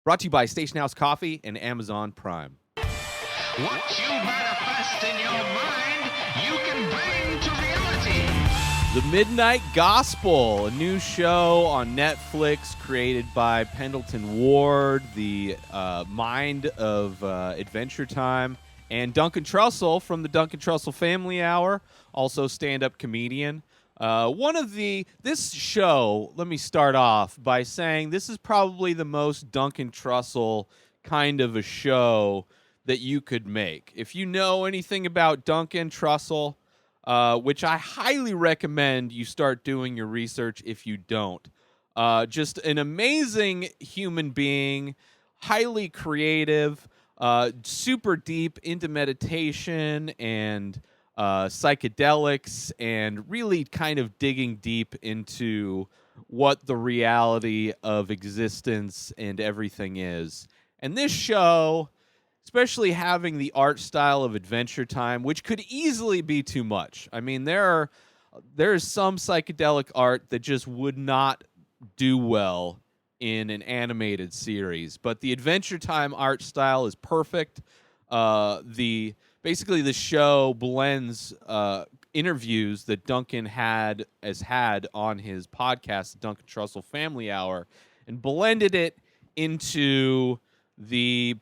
Brought to you by Station House Coffee and Amazon Prime. What you manifest in your mind, you can bring to reality. The Midnight Gospel, a new show on Netflix created by Pendleton Ward, the mind of Adventure Time, and Duncan Trussell from the Duncan Trussell Family Hour, also stand-up comedian. This show, let me start off by saying this is probably the most Duncan Trussell kind of a show that you could make. If you know anything about Duncan Trussell, which I highly recommend you start doing your research if you don't. Just an amazing human being, highly creative, super deep into meditation and psychedelics, and really kind of digging deep into what the reality of existence and everything is. And this show, especially having the art style of Adventure Time, which could easily be too much. I mean, there is some psychedelic art that just would not do well in an animated series, but the Adventure Time art style is perfect. Basically the show blends interviews that Duncan had on his podcast, the Duncan Trussell Family Hour, and blended it into the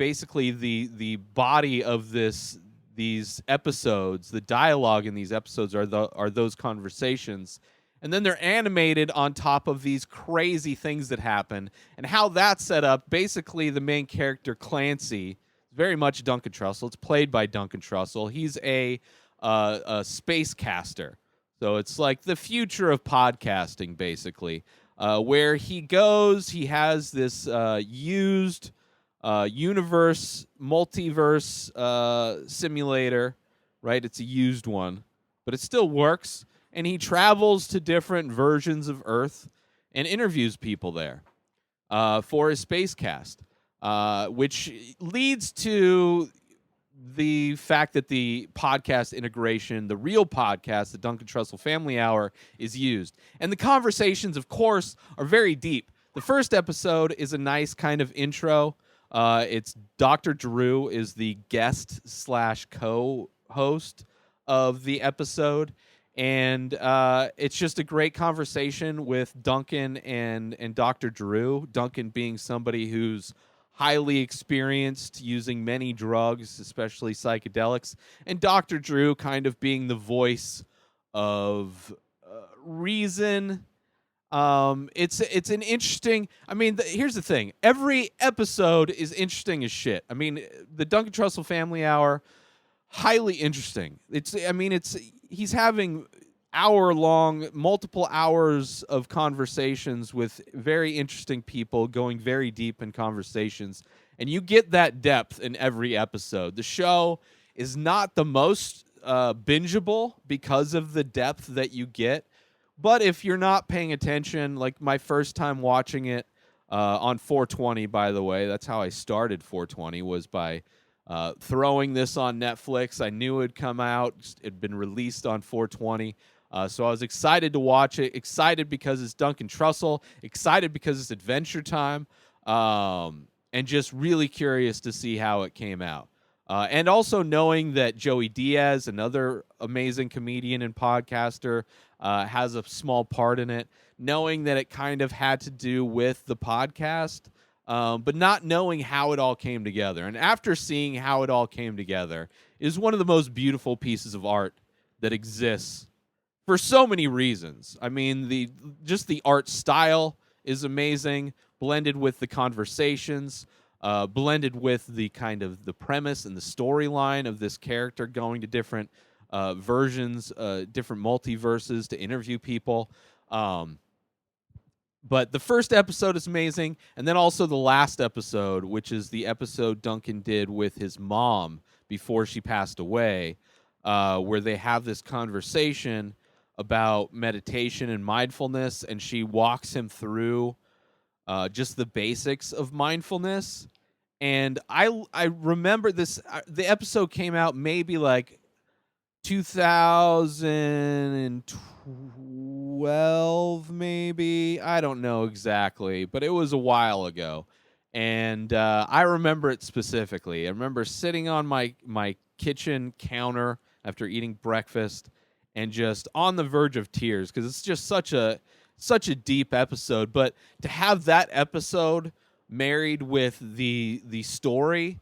body of these episodes. The dialogue in these episodes are those conversations, and then they're animated on top of these crazy things that happen, and how that's set up. Basically, the main character Clancy, very much Duncan Trussell. It's played by Duncan Trussell. He's a spacecaster, so it's like the future of podcasting, basically. Where he goes, he has this used multiverse simulator, right? It's a used one, but it still works. And he travels to different versions of Earth and interviews people there for his spacecast, which leads to the fact that the podcast integration, the real podcast, the Duncan Trussell Family Hour, is used. And the conversations, of course, are very deep. The first episode is a nice kind of intro. It's Dr. Drew is the guest / co-host of the episode, and it's just a great conversation with Duncan and Dr. Drew. Duncan being somebody who's highly experienced using many drugs, especially psychedelics, and Dr. Drew kind of being the voice of reason. It's an interesting. I mean, here's the thing: every episode is interesting as shit. I mean, the Duncan Trussell Family Hour, highly interesting. He's having hour-long, multiple hours of conversations with very interesting people, going very deep in conversations, and you get that depth in every episode. The show is not the most bingeable because of the depth that you get. But if you're not paying attention, like my first time watching it on 420, by the way, that's how I started 420, was by throwing this on Netflix. I knew it would come out. It'd been released on 420. So I was excited to watch it, excited because it's Duncan Trussell, excited because it's Adventure Time, and just really curious to see how it came out. And also knowing that Joey Diaz, another amazing comedian and podcaster, has a small part in it, knowing that it kind of had to do with the podcast, but not knowing how it all came together. And after seeing how it all came together, is one of the most beautiful pieces of art that exists for so many reasons. I mean, the art style is amazing, blended with the conversations, blended with the kind of the premise and the storyline of this character going to different versions, different multiverses to interview people. But the first episode is amazing, and then also the last episode, which is the episode Duncan did with his mom before she passed away, where they have this conversation about meditation and mindfulness, and she walks him through just the basics of mindfulness. And I remember this. The episode came out maybe like 2012, maybe. I don't know exactly, but it was a while ago. And I remember it specifically. I remember sitting on my kitchen counter after eating breakfast and just on the verge of tears because it's just such a deep episode. But to have that episode married with the story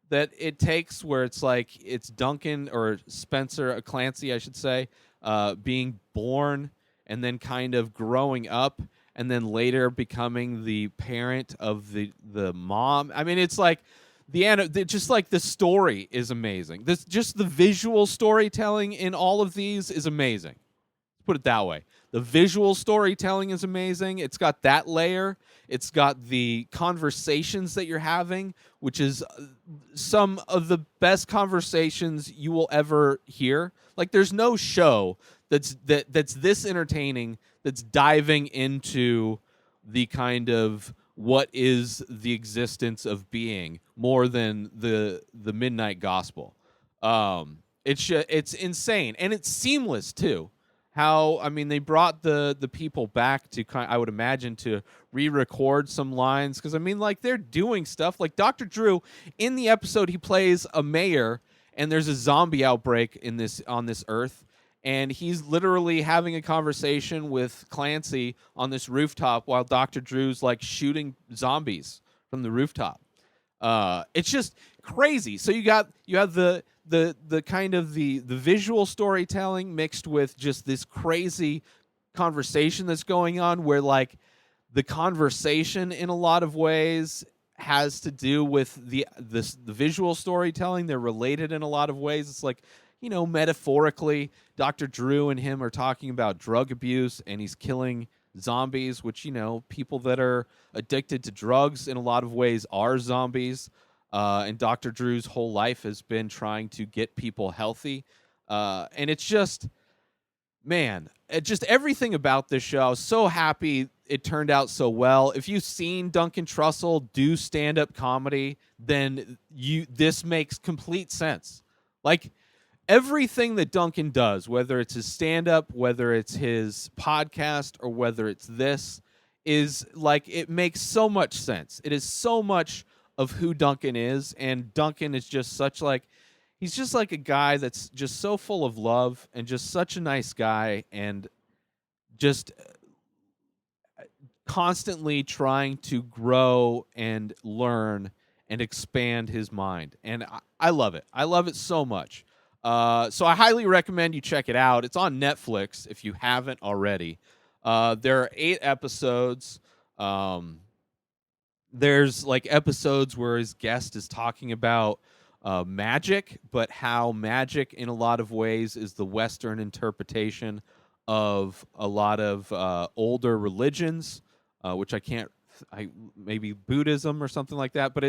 that it takes, where it's like it's Duncan or Spencer Clancy, I should say, being born and then kind of growing up and then later becoming the parent of the mom. I mean, it's like just like the story is amazing. This just the visual storytelling in all of these is amazing. Put it that way. The visual storytelling is amazing. It's got that layer. It's got the conversations that you're having, which is some of the best conversations you will ever hear. Like there's no show that's this entertaining that's diving into the kind of what is the existence of being more than the Midnight Gospel. It's insane and it's seamless too. How I mean they brought the people back to I would imagine to re-record some lines because I mean like they're doing stuff like Dr. Drew in the episode he plays a mayor and there's a zombie outbreak on this earth and he's literally having a conversation with Clancy on this rooftop while Dr. Drew's like shooting zombies from the rooftop. It's just crazy. So you have the kind of the visual storytelling mixed with just this crazy conversation that's going on where like the conversation in a lot of ways has to do with the visual storytelling. They're related in a lot of ways. It's like, you know, metaphorically, Dr. Drew and him are talking about drug abuse and he's killing zombies, which, you know, people that are addicted to drugs in a lot of ways are zombies. And Dr. Drew's whole life has been trying to get people healthy. And it's just, man, just everything about this show. I was so happy it turned out so well. If you've seen Duncan Trussell do stand-up comedy, then this makes complete sense. Like, everything that Duncan does, whether it's his stand-up, whether it's his podcast, or whether it's this, is like, it makes so much sense. It is so much of who Duncan is, and Duncan is just he's just like a guy that's just so full of love and just such a nice guy and just constantly trying to grow and learn and expand his mind. And I love it. I love it so much. So I highly recommend you check it out. It's on Netflix if you haven't already. There are 8 episodes. There's like episodes where his guest is talking about magic, but how magic in a lot of ways is the Western interpretation of a lot of older religions, which maybe Buddhism or something like that. But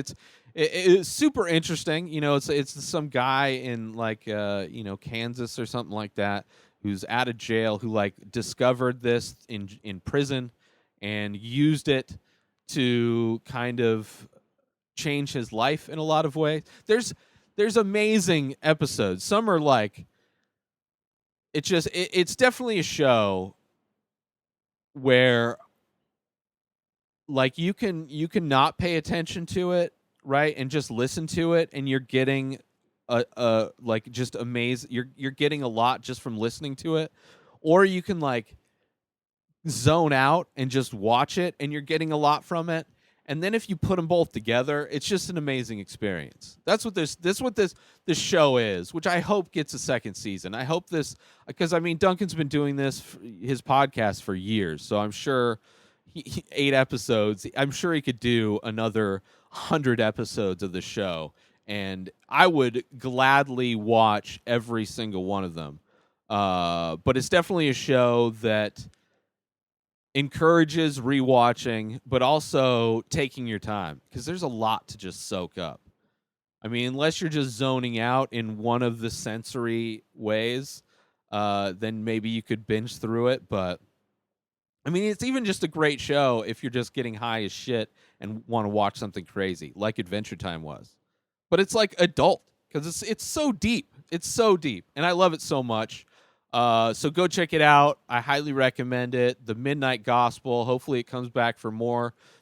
it's super interesting. You know, it's some guy in like Kansas or something like that who's out of jail who like discovered this in prison and used it to kind of change his life in a lot of ways. There's amazing episodes. Some are like it's definitely a show where like you can not pay attention to it, right, and just listen to it, and you're getting a like just amazing. You're getting a lot just from listening to it, or you can like zone out and just watch it and you're getting a lot from it. And then if you put them both together, it's just an amazing experience. That's what this show is, which I hope gets a second season. I hope this, because I mean Duncan's been doing his podcast for years, so I'm sure 8 episodes. I'm sure he could do another 100 episodes of the show, and I would gladly watch every single one of them. But it's definitely a show that encourages rewatching, but also taking your time because there's a lot to just soak up. I mean, unless you're just zoning out in one of the sensory ways, then maybe you could binge through it. But I mean, it's even just a great show if you're just getting high as shit and want to watch something crazy, like Adventure Time was. But it's like adult because it's so deep. It's so deep, and I love it so much. So go check it out. I highly recommend it. The Midnight Gospel. Hopefully it comes back for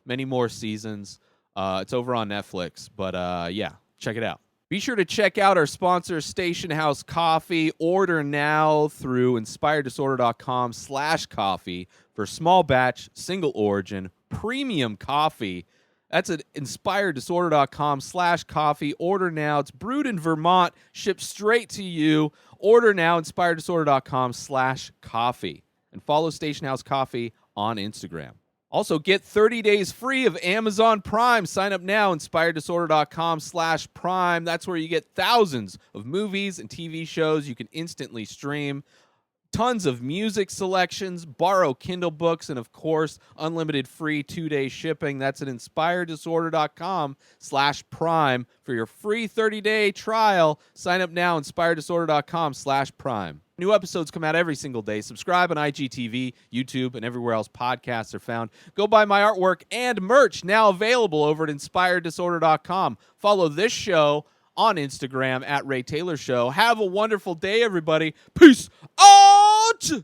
many more seasons. It's over on Netflix, but yeah, check it out. Be sure to check out our sponsor, Station House Coffee. Order now through inspireddisorder.com/coffee for small batch, single origin, premium coffee. That's at inspireddisorder.com/coffee. Order now. It's brewed in Vermont, shipped straight to you. Order now, inspireddisorder.com/coffee. And follow Station House Coffee on Instagram. Also, get 30 days free of Amazon Prime. Sign up now, inspireddisorder.com/prime. That's where you get thousands of movies and TV shows you can instantly stream. Tons of music selections, borrow Kindle books, and of course, unlimited free 2-day shipping. That's at inspireddisorder.com/prime for your free 30-day trial. Sign up now, inspireddisorder.com/prime. New episodes come out every single day. Subscribe on IGTV, YouTube, and everywhere else podcasts are found. Go buy my artwork and merch, now available over at inspireddisorder.com. Follow this show on Instagram at Ray Taylor Show. Have a wonderful day, everybody. Peace out!